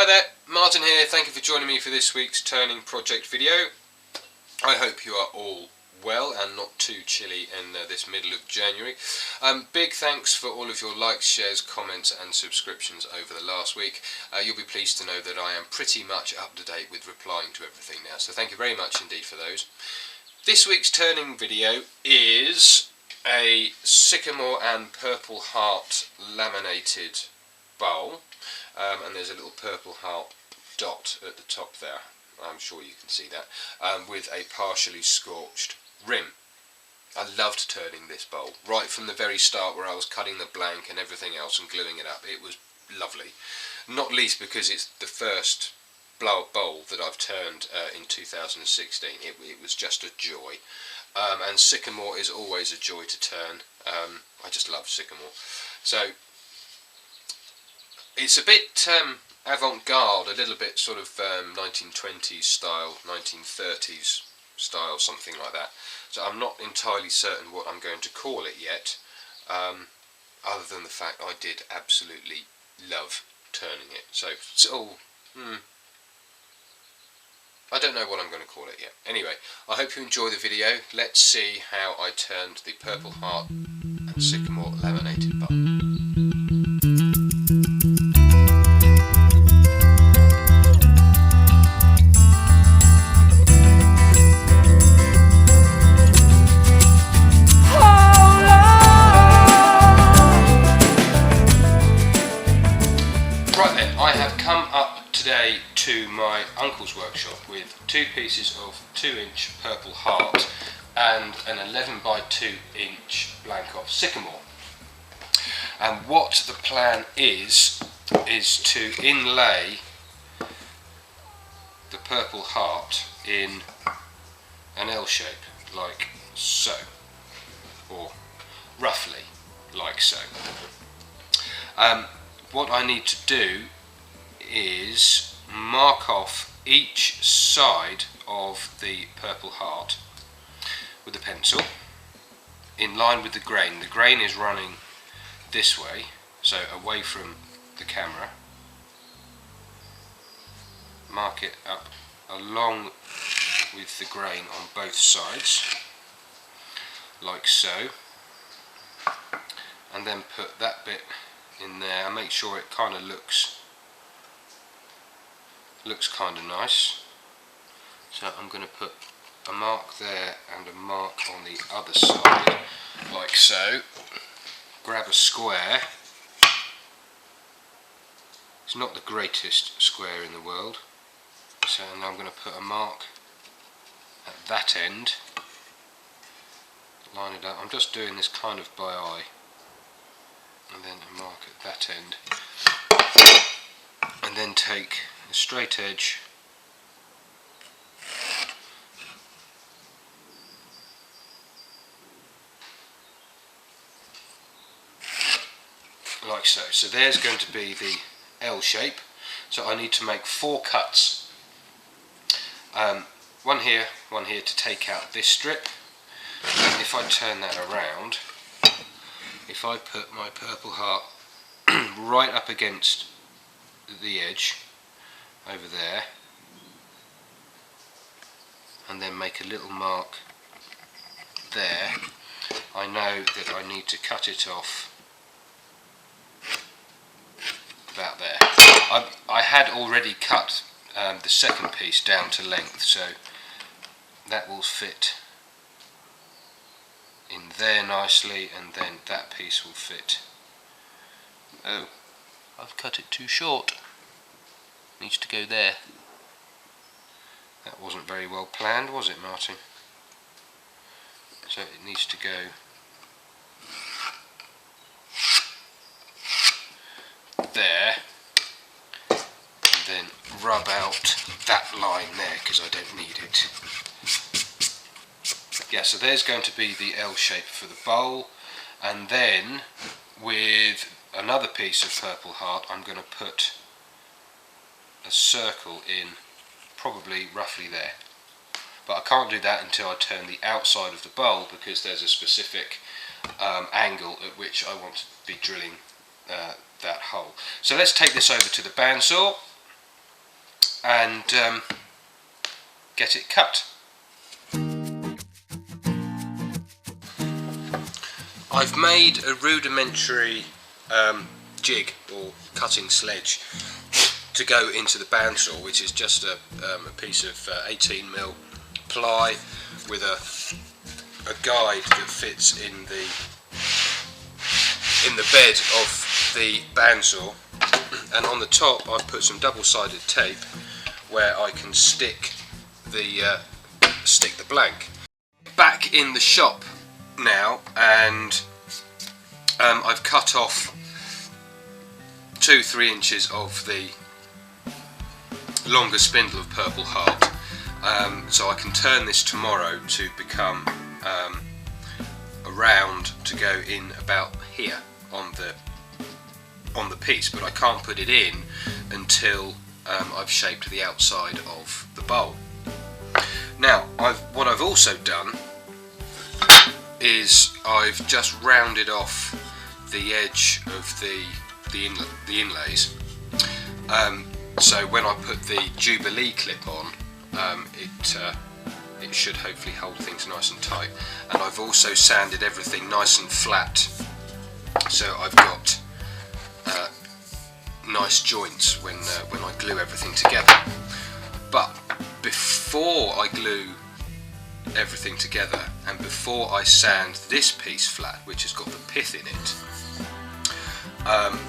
Hi there, Martin here. Thank you for joining me for this week's turning project video. I hope you are all well and not too chilly in this middle of January. Big thanks for all of your likes, shares, comments and subscriptions over the last week. You'll be pleased to know that I am pretty much up to date with replying to everything now, so thank you very much indeed for those. This week's turning video is a Sycamore and Purple Heart laminated bowl, and there's a little Purple Heart dot at the top there. I'm sure you can see that, with a partially scorched rim. I loved turning this bowl right from the very start, where I was cutting the blank and everything else and gluing it up. It was lovely, not least because it's the first bowl that I've turned in 2016. It was just a joy, and Sycamore is always a joy to turn. I just love Sycamore. So it's a bit avant-garde, a little bit sort of 1920s style, 1930s style, something like that. So I'm not entirely certain what I'm going to call it yet, other than the fact I did absolutely love turning it. So it's all, I don't know what I'm going to call it yet. Anyway, I hope you enjoy the video. Let's see how I turned the Purple Heart and Sycamore laminated bowl. Right then, I have come up today to my uncle's workshop with two pieces of 2-inch Purple Heart and an 11 by 2-inch blank of Sycamore. And what the plan is to inlay the Purple Heart in an L shape, like so, or roughly like so. What I need to do is mark off each side of the Purple Heart with a pencil in line with the grain. The grain is running this way, so away from the camera. Mark it up along with the grain on both sides, like so, and then put that bit in there and make sure it kind of looks kind of nice. So I'm going to put a mark there and a mark on the other side, like so. Grab a square. It's not the greatest square in the world, so now I'm going to put a mark at that end, line it up. I'm just doing this kind of by eye, and then a mark at that end, and then take a straight edge like so. So there's going to be the L shape. So I need to make 4 cuts, one here to take out this strip. And if I turn that around, if I put my Purple Heart right up against the edge over there, and then make a little mark there, I know that I need to cut it off about there. I had already cut the second piece down to length, so that will fit in there nicely, and then that piece will fit. Oh, I've cut it too short. Needs to go there. That wasn't very well planned, was it, Martin? So it needs to go there, and then rub out that line there because I don't need it. Yeah, so there's going to be the L shape for the bowl, and then with another piece of Purple Heart I'm going to put a circle in, probably roughly there. But I can't do that until I turn the outside of the bowl, because there's a specific angle at which I want to be drilling that hole. So let's take this over to the bandsaw and get it cut. I've made a rudimentary jig or cutting sledge to go into the bandsaw, which is just a piece of 18mm ply with a guide that fits in the bed of the bandsaw, and on the top I've put some double-sided tape where I can stick the blank. Back in the shop now, and I've cut off 2-3 inches of the longer spindle of purple heart, so I can turn this tomorrow to become a round to go in about here on the piece, but I can't put it in until I've shaped the outside of the bowl. Now what I've also done is I've just rounded off the edge of the inlays, so when I put the Jubilee clip on, it should hopefully hold things nice and tight. And I've also sanded everything nice and flat, so I've got nice joints when I glue everything together. But before I glue everything together, and before I sand this piece flat, which has got the pith in it,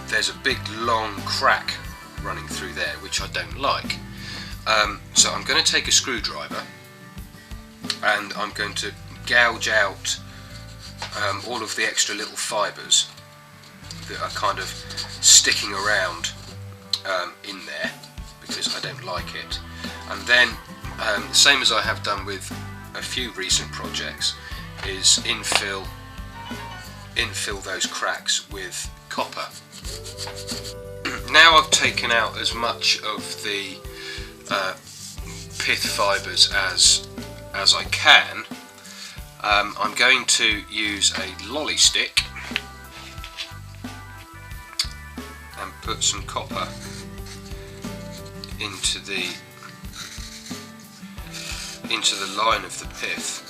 there's a big long crack running through there, which I don't like. So I'm going to take a screwdriver and I'm going to gouge out all of the extra little fibres that are kind of sticking around in there, because I don't like it. And then, same as I have done with a few recent projects, is infill those cracks with copper. Now I've taken out as much of the pith fibres as I can, I'm going to use a lolly stick and put some copper into the line of the pith.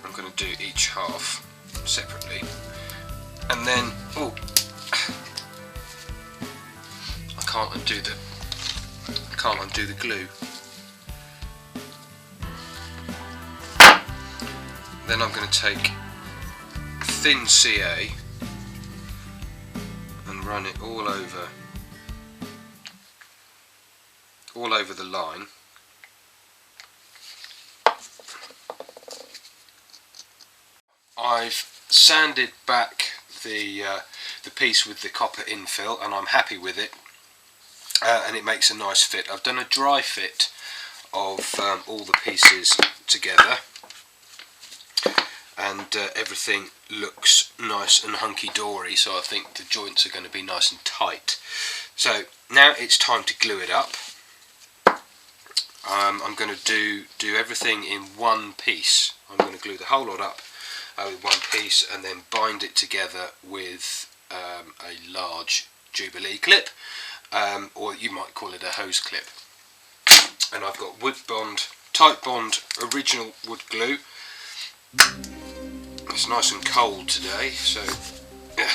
I'm going to do each half separately, and then I can't undo the glue. Then I'm going to take thin CA and run it all over the line. I've sanded back the piece with the copper infill, and I'm happy with it, and it makes a nice fit. I've done a dry fit of all the pieces together, and everything looks nice and hunky-dory, so I think the joints are going to be nice and tight. So now it's time to glue it up. I'm going to do everything in one piece. I'm going to glue the whole lot up with one piece, and then bind it together with a large Jubilee clip, or you might call it a hose clip. And I've got Tight Bond original wood glue. It's nice and cold today, so yeah.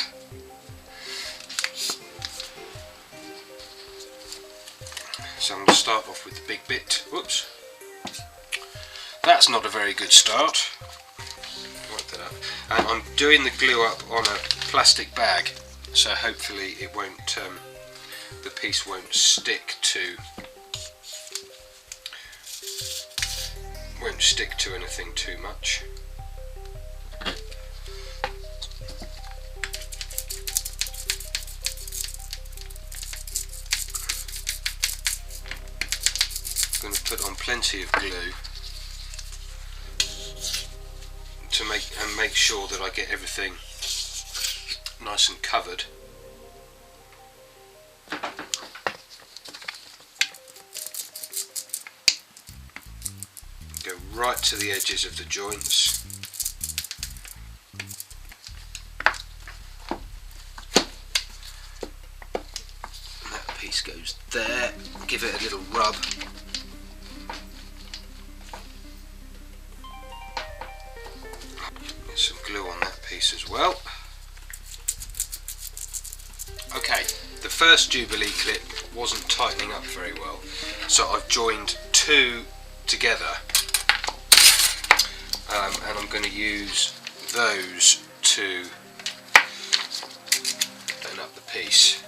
So I'm going to start off with the big bit. Whoops, that's not a very good start. Wipe that up. And I'm doing the glue up on a plastic bag, so hopefully it won't, the piece won't stick to anything too much. I'm going to put on plenty of glue to make sure that I get everything nice and covered. Go right to the edges of the joints. piece goes there. Give it a little rub. Get some glue on that piece as well. Okay, the first Jubilee clip wasn't tightening up very well, so I've joined two together, and I'm going to use those to tighten up the piece.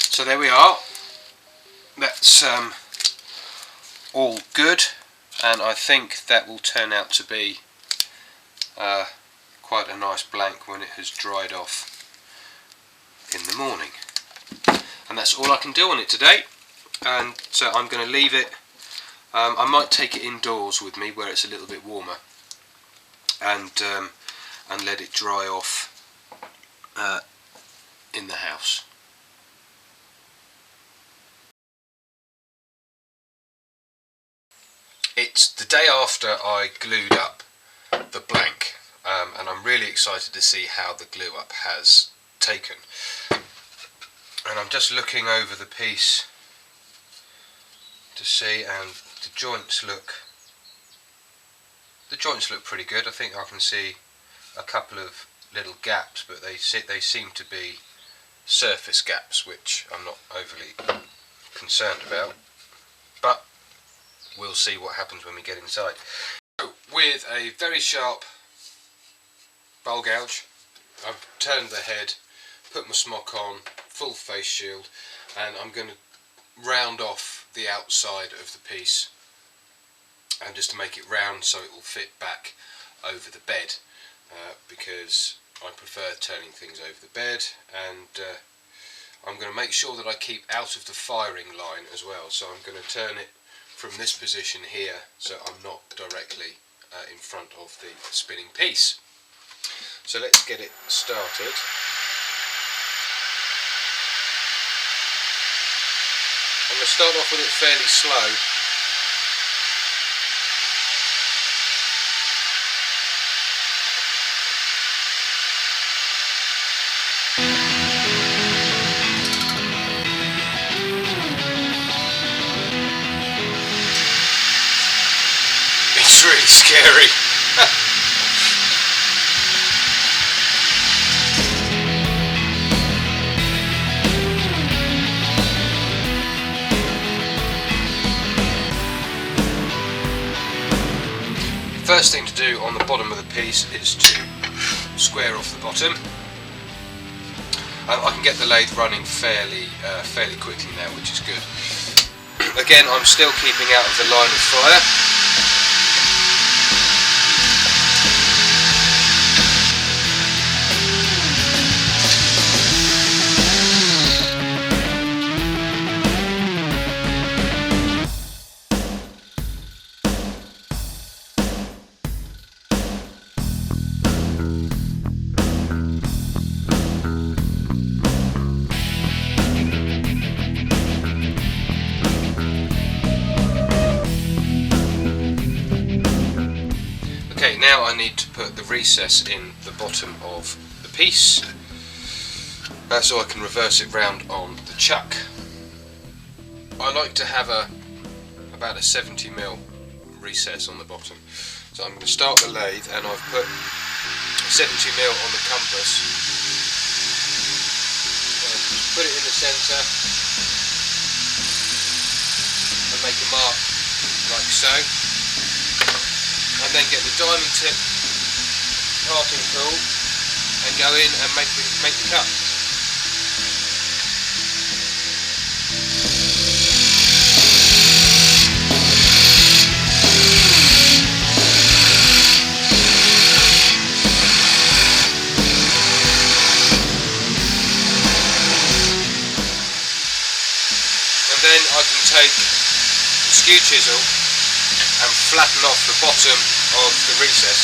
So there we are. That's all good, and I think that will turn out to be quite a nice blank when it has dried off in the morning. And that's all I can do on it today, and so I'm going to leave it. I might take it indoors with me where it's a little bit warmer, and let it dry off in the house. It's the day after I glued up the blank, and I'm really excited to see how the glue up has taken. And I'm just looking over the piece to see, and the joints look pretty good. I think I can see a couple of little gaps, but they seem to be surface gaps, which I'm not overly concerned about. But we'll see what happens when we get inside. So, with a very sharp bowl gouge, I've turned the head, put my smock on, full face shield, and I'm going to round off the outside of the piece, and just to make it round so it will fit back over the bed, because I prefer turning things over the bed, and I'm going to make sure that I keep out of the firing line as well. So I'm going to turn it from this position here, so I'm not directly in front of the spinning piece. So let's get it started. I'm going to start off with it fairly slow. It's really scary. First thing to do on the bottom of the piece is to square off the bottom. I can get the lathe running fairly quickly now, which is good. Again, I'm still keeping out of the line of fire. Okay, now I need to put the recess in the bottom of the piece, so I can reverse it round on the chuck. I like to have about a 70mm recess on the bottom. So I'm going to start the lathe, and I've put 70mm on the compass. Put it in the centre and make a mark like so. And then get the diamond tip parting tool and go in and make the cut. And then I can take the skew chisel and flatten off the bottom of the recess.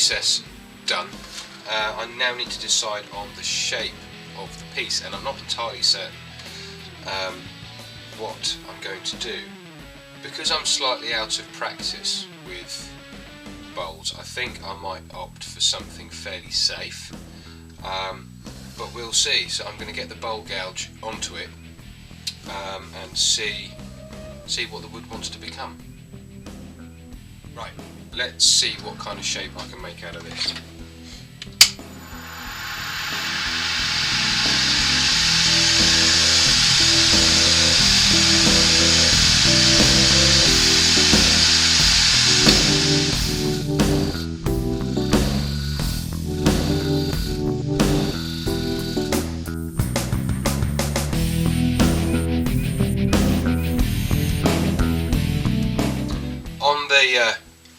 recess done, I now need to decide on the shape of the piece, and I'm not entirely certain what I'm going to do. Because I'm slightly out of practice with bowls, I think I might opt for something fairly safe, but we'll see. So I'm going to get the bowl gouge onto it and see what the wood wants to become. Right, let's see what kind of shape I can make out of this.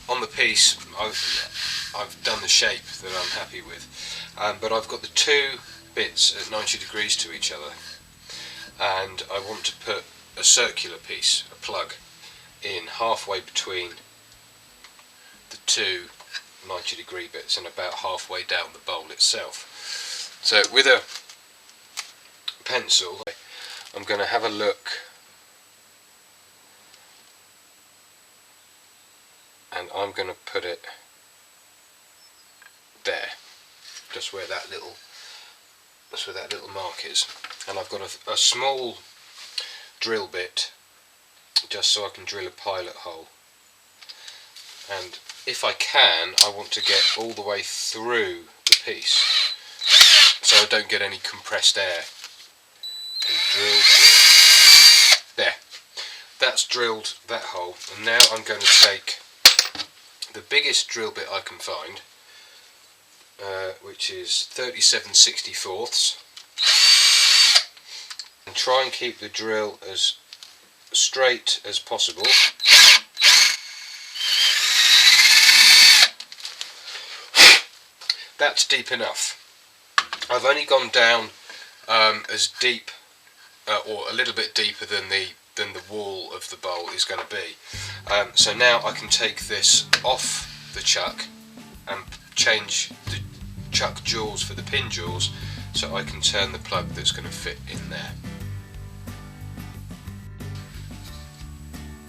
On the piece, I've done the shape that I'm happy with, but I've got the two bits at 90 degrees to each other, and I want to put a circular piece, a plug, in halfway between the two 90 degree bits and about halfway down the bowl itself. So with a pencil, I'm going to have a look, and I'm going to put it there, just where that little mark is. And I've got a small drill bit, just so I can drill a pilot hole. And if I can, I want to get all the way through the piece, so I don't get any compressed air. And drill through. There. That's drilled that hole, and now I'm going to take the biggest drill bit I can find, which is 37/64, and try and keep the drill as straight as possible. That's deep enough. I've only gone down as deep, or a little bit deeper than the wall of the bowl is going to be. So now I can take this off the chuck and change the chuck jaws for the pin jaws, so I can turn the plug that's going to fit in there.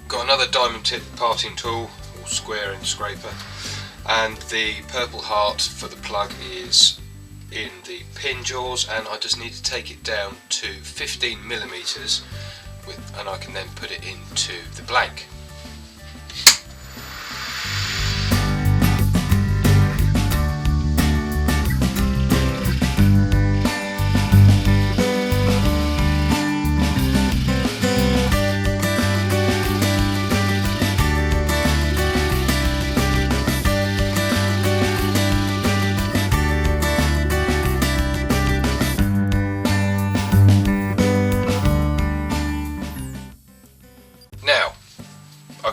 Got another diamond tip parting tool, or square end scraper, and the purple heart for the plug is in the pin jaws, and I just need to take it down to 15mm, and I can then put it into the blank.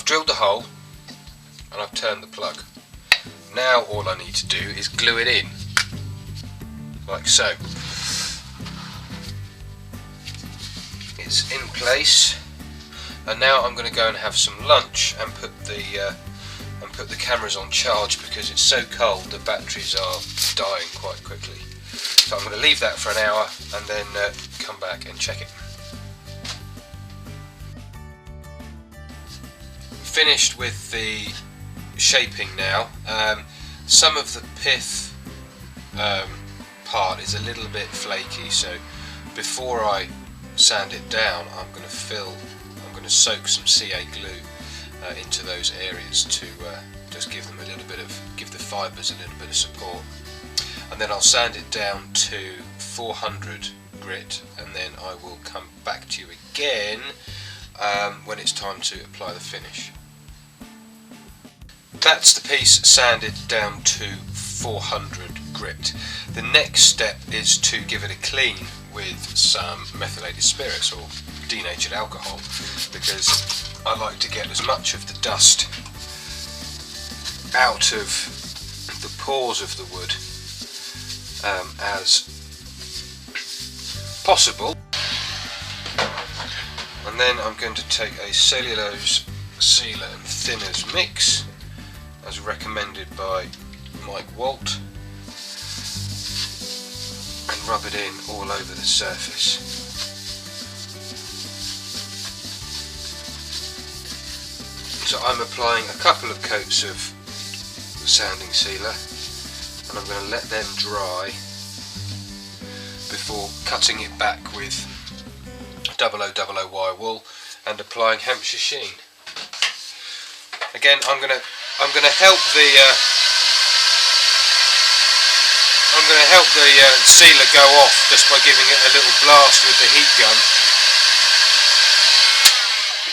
Drilled the hole and I've turned the plug. Now all I need to do is glue it in, like so. It's in place, and now I'm going to go and have some lunch and put the cameras on charge, because it's so cold the batteries are dying quite quickly. So I'm going to leave that for an hour and then come back and check it. Finished with the shaping now. Some of the pith part is a little bit flaky, so before I sand it down, I'm going to soak some CA glue into those areas to just give the fibres a little bit of support, and then I'll sand it down to 400 grit, and then I will come back to you again when it's time to apply the finish. That's the piece sanded down to 400 grit. The next step is to give it a clean with some methylated spirits or denatured alcohol, because I like to get as much of the dust out of the pores of the wood as possible. And then I'm going to take a cellulose sealer and thinners mix, as recommended by Mike Walt and rub it in all over the surface. So I'm applying a couple of coats of the sanding sealer, and I'm going to let them dry before cutting it back with 0000 wire wool and applying Hampshire sheen. Again, I'm going to help the sealer go off just by giving it a little blast with the heat gun,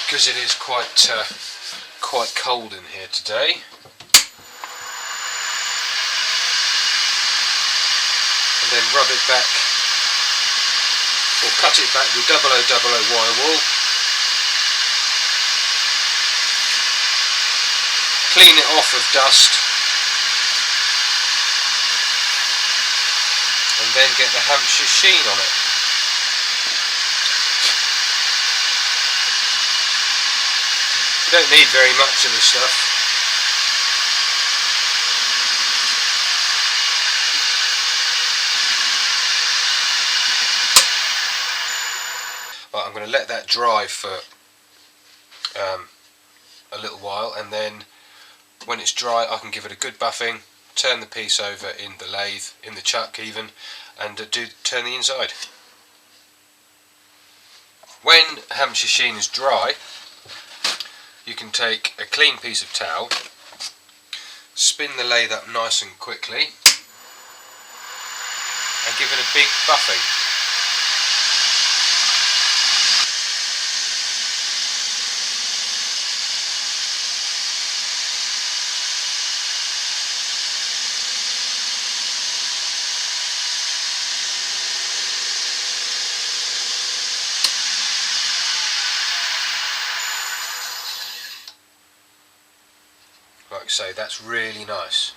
because it is quite cold in here today. And then rub it back, or cut it back with 0000 wire wool. Clean it off of dust, and then get the Hampshire sheen on it. You don't need very much of the stuff. Right, I'm going to let that dry for a little while, and then when it's dry I can give it a good buffing, turn the piece over in the lathe, in the chuck even, and turn the inside. When Hampshire sheen is dry, you can take a clean piece of towel, spin the lathe up nice and quickly, and give it a big buffing. Like I say, that's really nice.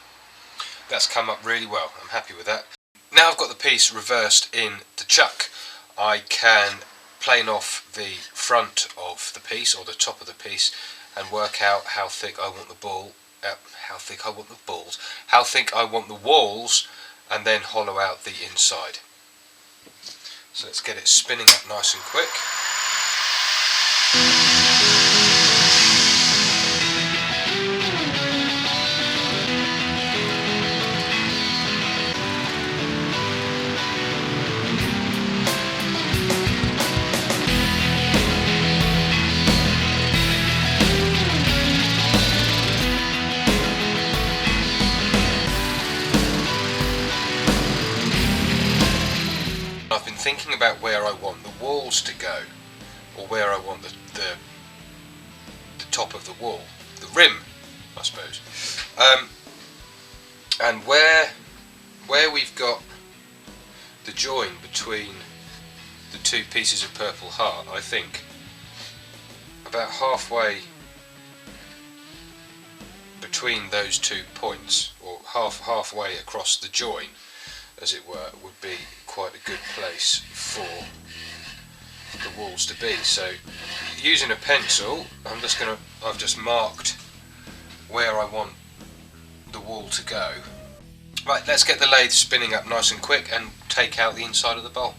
That's come up really well. I'm happy with that. Now I've got the piece reversed in the chuck, I can plane off the front of the piece, or the top of the piece, and work out how thick I want the how thick I want the walls, and then hollow out the inside. So let's get it spinning up nice and quick. Thinking about where I want the walls to go, or where I want the top of the wall, the rim, I suppose, and where we've got the join between the two pieces of purple heart, I think about halfway between those 2 points, or halfway across the join, as it were, would be quite a good place for the walls to be. So using a pencil, I've just marked where I want the wall to go. Right, let's get the lathe spinning up nice and quick and take out the inside of the bowl.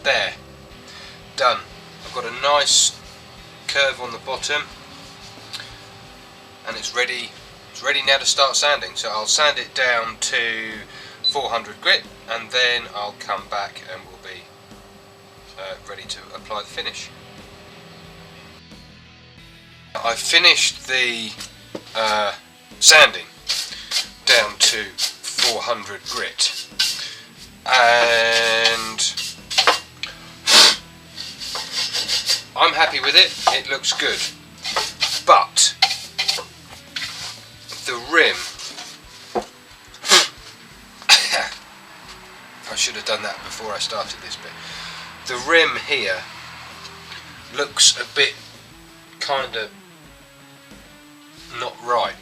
There, done. I've got a nice curve on the bottom, and it's ready now to start sanding. So I'll sand it down to 400 grit, and then I'll come back and we'll be ready to apply the finish. I've finished the sanding down to 400 grit, and I'm happy with it, it looks good, but the rim, I should have done that before I started this bit. The rim here looks a bit kind of not right,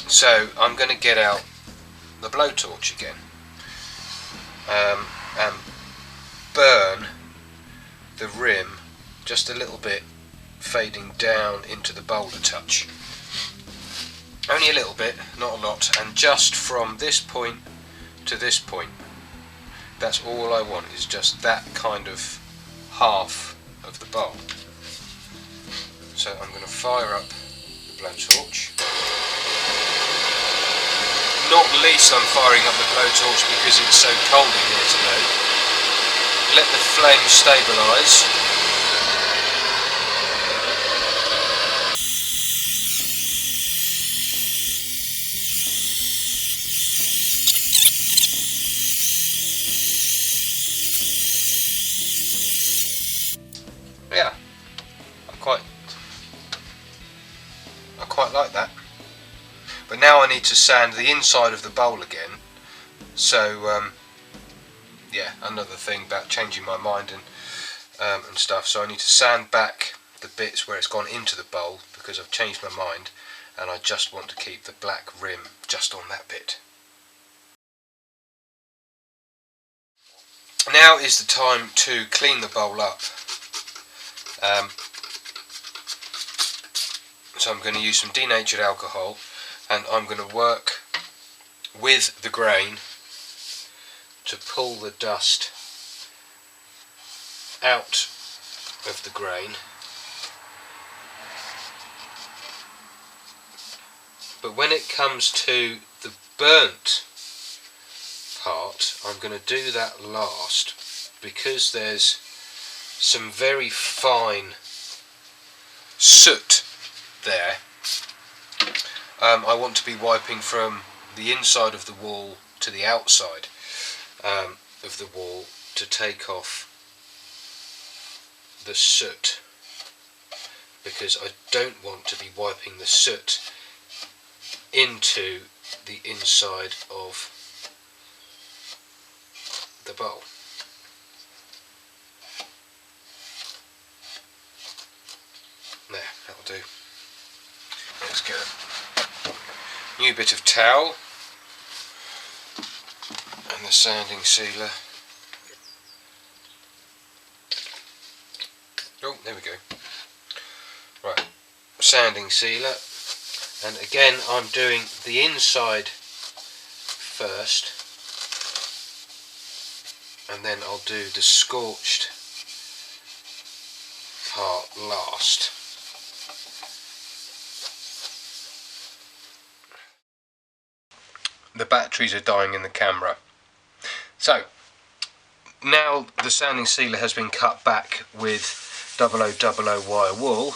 so I'm going to get out the blowtorch again and burn the rim just a little bit, fading down into the bowl a touch. Only a little bit, not a lot, and just from this point to this point. That's all I want, is just that kind of half of the bowl. So I'm going to fire up the blowtorch. Not least I'm firing up the blowtorch because it's so cold in here today. Let the flame stabilise. Yeah, I quite like that. But now I need to sand the inside of the bowl again. So yeah, another thing about changing my mind and stuff. So I need to sand back the bits where it's gone into the bowl because I've changed my mind, and I just want to keep the black rim just on that bit. Now is the time to clean the bowl up. So I'm going to use some denatured alcohol, and I'm going to work with the grain to pull the dust out of the grain. But when it comes to the burnt part, I'm going to do that last because there's some very fine soot there. I want to be wiping from the inside of the wall to the outside of the wall to take off the soot, because I don't want to be wiping the soot into the inside of the bowl. There, that'll do. Let's get a new bit of towel and the sanding sealer. Oh, there we go. Right, sanding sealer, and again I'm doing the inside first, and then I'll do the scorched part last. The batteries are dying in the camera. So now the sanding sealer has been cut back with 0000 wire wool,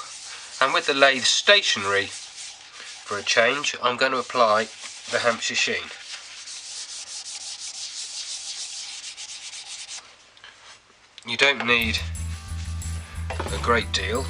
and with the lathe stationary for a change, I'm going to apply the hamsa sheen. You don't need a great deal,